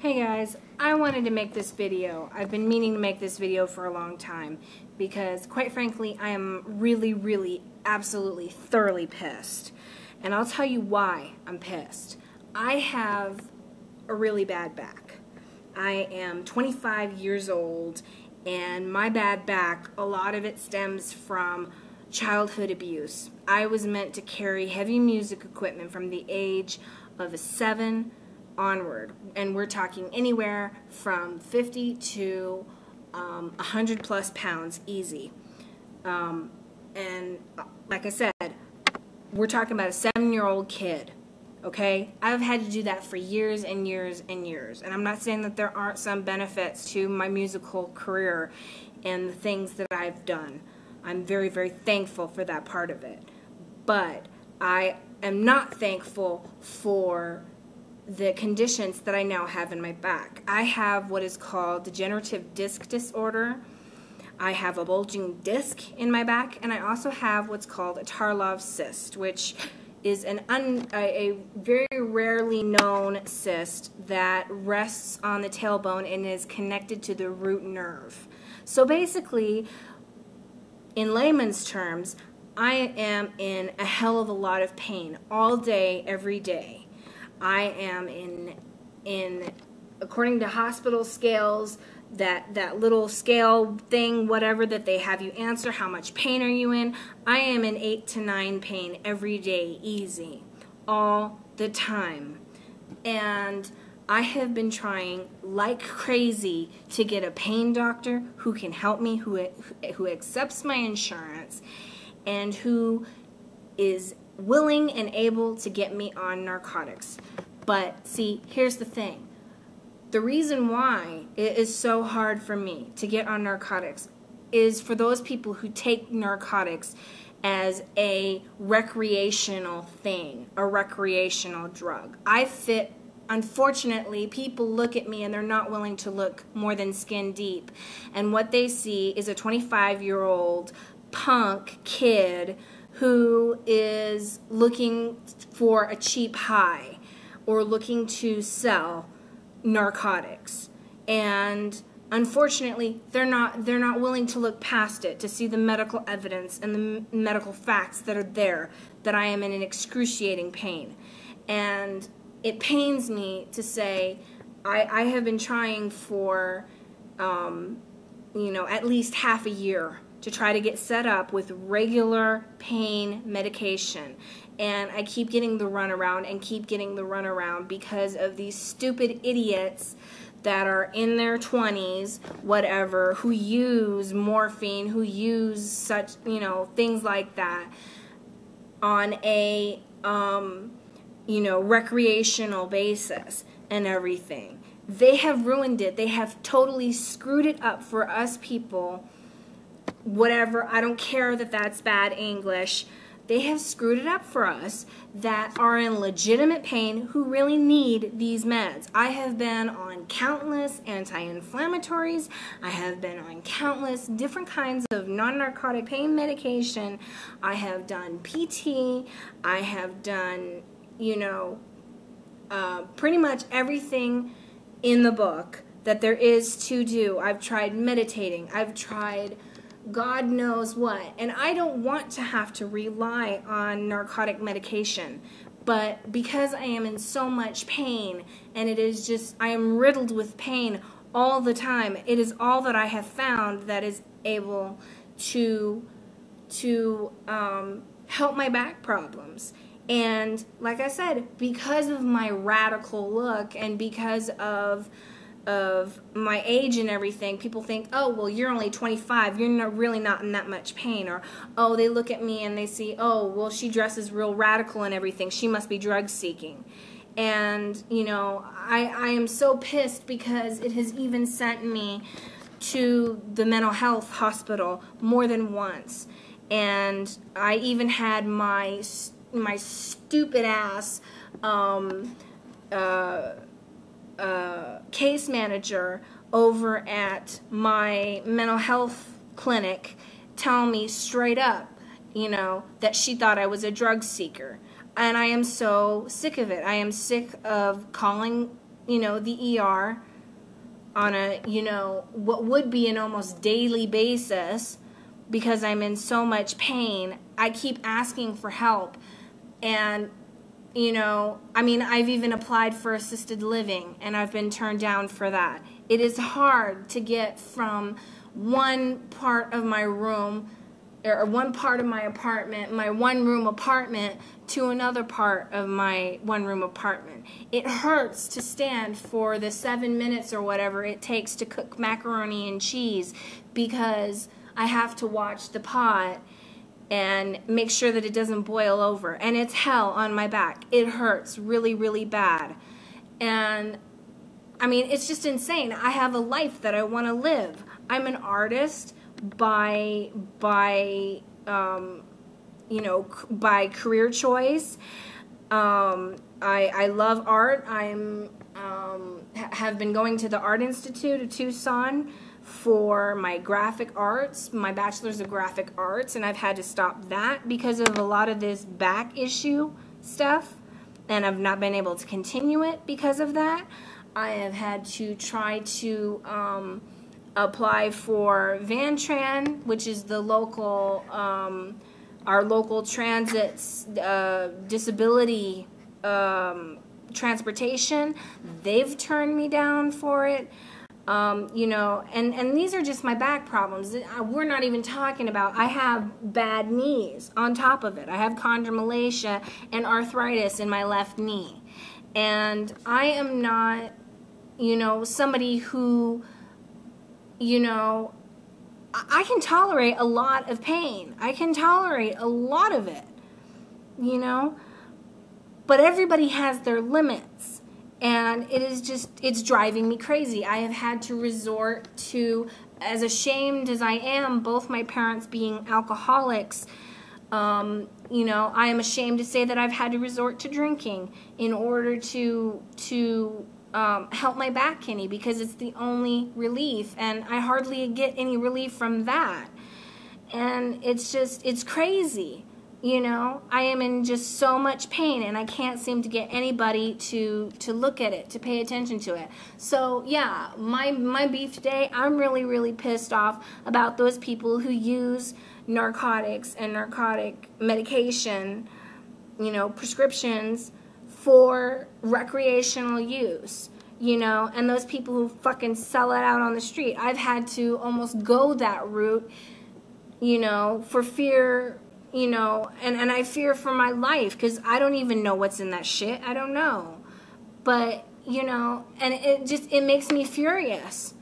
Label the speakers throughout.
Speaker 1: Hey guys, I wanted to make this video. I've been meaning to make this video for a long time because, quite frankly, I am really, absolutely, thoroughly pissed. And I'll tell you why I'm pissed. I have a really bad back. I am 25 years old, and my bad back, a lot of it stems from childhood abuse. I was meant to carry heavy music equipment from the age of 7 onward, and we're talking anywhere from 50 to 100 plus pounds easy. And like I said, we're talking about a 7-year-old kid. Okay, I've had to do that for years and years and years, and I'm not saying that there aren't some benefits to my musical career and the things that I've done. I'm very thankful for that part of it, but I am not thankful for the conditions that I now have in my back. I have what is called degenerative disc disorder. I have a bulging disc in my back, and I also have what's called a Tarlov cyst, which is a very rarely known cyst that rests on the tailbone and is connected to the root nerve. So basically, in layman's terms, I am in a hell of a lot of pain all day, every day. I am in according to hospital scales, that little scale thing, whatever, that they have you answer, how much pain are you in? I am in 8 to 9 pain every day, easy, all the time. And I have been trying like crazy to get a pain doctor who can help me, who accepts my insurance, and who is willing and able to get me on narcotics. But see, here's the thing. The reason why it is so hard for me to get on narcotics is for those people who take narcotics as a recreational thing, a recreational drug. I fit, unfortunately, people look at me and they're not willing to look more than skin deep. And what they see is a 25-year-old punk kid who is looking for a cheap high or looking to sell narcotics. And unfortunately, they're not willing to look past it, to see the medical evidence and the medical facts that are there, that I am in an excruciating pain. And it pains me to say I have been trying for at least half a year to try to get set up with regular pain medication. And I keep getting the runaround and keep getting the runaround because of these stupid idiots that are in their 20s, whatever, who use morphine, who use such, things like that on a, recreational basis and everything. They have ruined it. They have totally screwed it up for us people. Whatever, I don't care that that's bad English. They have screwed it up for us that are in legitimate pain who really need these meds. I have been on countless anti-inflammatories. I have been on countless different kinds of non-narcotic pain medication. I have done PT. I have done, pretty much everything in the book that there is to do. I've tried meditating. I've tried God knows what, and I don't want to have to rely on narcotic medication, but because I am in so much pain, and it is just, I am riddled with pain all the time, it is all that I have found that is able to help my back problems. And like I said, because of my radical look and because of my age and everything, people think, oh, well, you're only 25, you're really not in that much pain. Or, oh, they look at me and they see, oh, well, she dresses real radical and everything, she must be drug seeking. And, I am so pissed because it has even sent me to the mental health hospital more than once. And I even had my stupid ass case manager over at my mental health clinic tell me straight up, that she thought I was a drug seeker. And I am so sick of it. I am sick of calling the ER on a, what would be an almost daily basis because I'm in so much pain. I keep asking for help. And, I've even applied for assisted living, and I've been turned down for that. It is hard to get from one part of my room, or one part of my apartment, my one-room apartment, to another part of my one-room apartment. It hurts to stand for the 7 minutes or whatever it takes to cook macaroni and cheese because I have to watch the pot and make sure that it doesn't boil over. And it's hell on my back. It hurts really, really bad. And, it's just insane. I have a life that I want to live. I'm an artist by career choice. I love art. Have been going to the Art Institute of Tucson for my graphic arts, my bachelor's of graphic arts, and I've had to stop that because of a lot of this back issue stuff, and I've not been able to continue it because of that. I have had to try to apply for Vantran, which is the local, our local transit's disability transportation. They've turned me down for it. And these are just my back problems. We're not even talking about, I have bad knees on top of it. I have chondromalacia and arthritis in my left knee. And I am not, somebody who, I can tolerate a lot of pain. I can tolerate a lot of it, but everybody has their limits. And it is just, it's driving me crazy. I have had to resort to, as ashamed as I am, both my parents being alcoholics, I am ashamed to say that I've had to resort to drinking in order to help my back any, because it's the only relief, and I hardly get any relief from that. And it's just, it's crazy. I am in just so much pain, and I can't seem to get anybody to look at it, to pay attention to it. So, yeah, my beef today, I'm really, really pissed off about those people who use narcotics and narcotic medication, prescriptions for recreational use, and those people who fucking sell it out on the street. I've had to almost go that route, for fear, and I fear for my life because I don't even know what's in that shit. I don't know. But, and it makes me furious,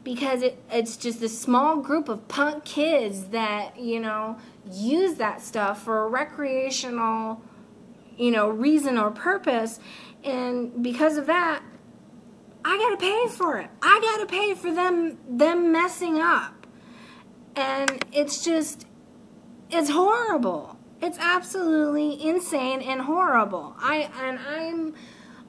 Speaker 1: because it's just this small group of punk kids that, use that stuff for a recreational, reason or purpose. And because of that, I gotta pay for it. I gotta pay for them messing up. And it's just, it's horrible. It's absolutely insane and horrible.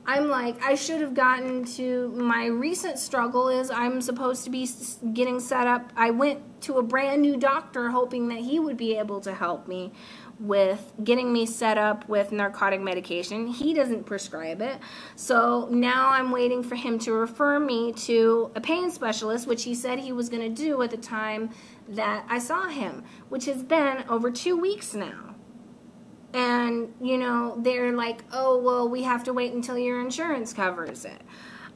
Speaker 1: I'm like, I should have gotten to, my recent struggle is I'm supposed to be getting set up. I went to a brand new doctor hoping that he would be able to help me with getting me set up with narcotic medication. He doesn't prescribe it. So now I'm waiting for him to refer me to a pain specialist, which he said he was going to do at the time that I saw him, which has been over 2 weeks now. And, they're like, oh, well, we have to wait until your insurance covers it.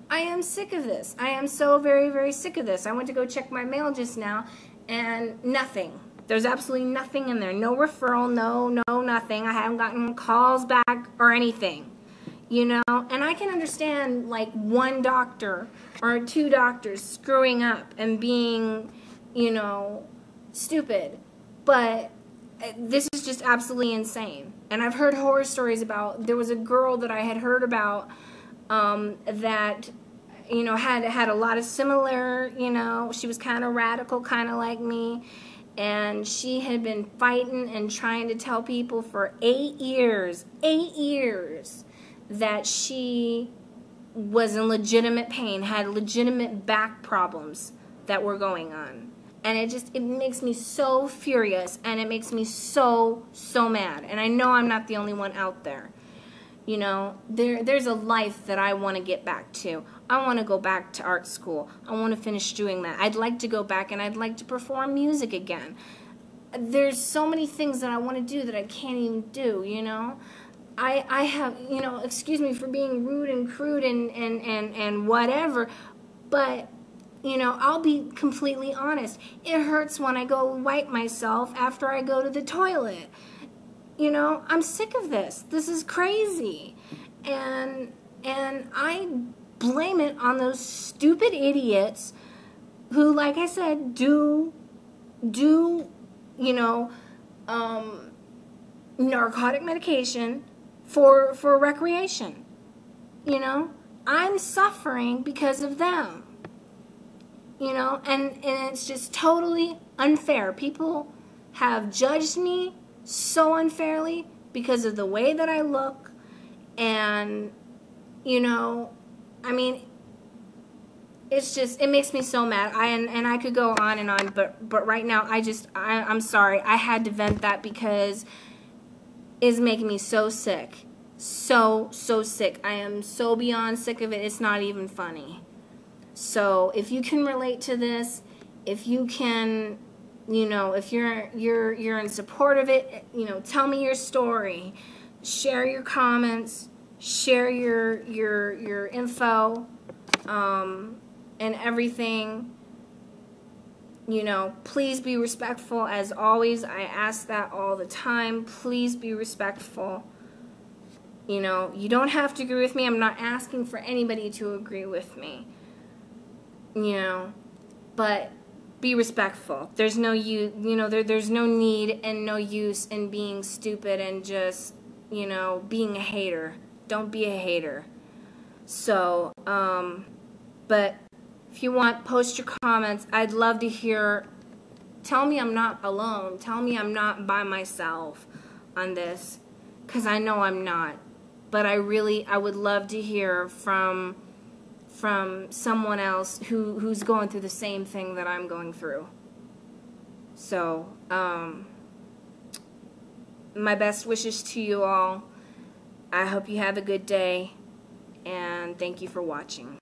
Speaker 1: I am sick of this. I am so very, very sick of this. I went to go check my mail just now, and nothing. There's absolutely nothing in there. No referral, no, nothing. I haven't gotten calls back or anything, And I can understand, like, one doctor or 2 doctors screwing up and being, stupid. But this is just absolutely insane. And I've heard horror stories about, there was a girl that I had heard about that, had a lot of similar, she was kind of radical, kind of like me. And she had been fighting and trying to tell people for 8 years, that she was in legitimate pain, had legitimate back problems that were going on. And it makes me so furious, and it makes me so, so mad. And I know I'm not the only one out there. You know, there's a life that I want to get back to. I want to go back to art school. I want to finish doing that. I'd like to go back and I'd like to perform music again. There's so many things that I want to do that I can't even do, you know. I have, you know, excuse me for being rude and crude and whatever, but, you know, I'll be completely honest. It hurts when I go wipe myself after I go to the toilet. You know, I'm sick of this. This is crazy. And I blame it on those stupid idiots who, like I said, do you know, narcotic medication for recreation. You know, I'm suffering because of them. You know, and it's just totally unfair. People have judged me so unfairly because of the way that I look, and, you know, I mean, it's just, it makes me so mad. And I could go on and on, but right now I'm sorry. I had to vent that because it's making me so sick. So sick. I am so beyond sick of it. It's not even funny. So if you can relate to this, if you can, you know, if you're in support of it, you know, tell me your story, share your comments, share your info, and everything. You know, please be respectful. As always, I ask that all the time. Please be respectful. You know, you don't have to agree with me. I'm not asking for anybody to agree with me. You know, but be respectful. There's no there's no need and no use in being stupid and just, you know, being a hater. Don't be a hater. So, but if you want, post your comments. I'd love to hear. Tell me I'm not alone. Tell me I'm not by myself on this, because I know I'm not. But I would love to hear from someone else who's going through the same thing that I'm going through. So, my best wishes to you all. I hope you have a good day, and thank you for watching.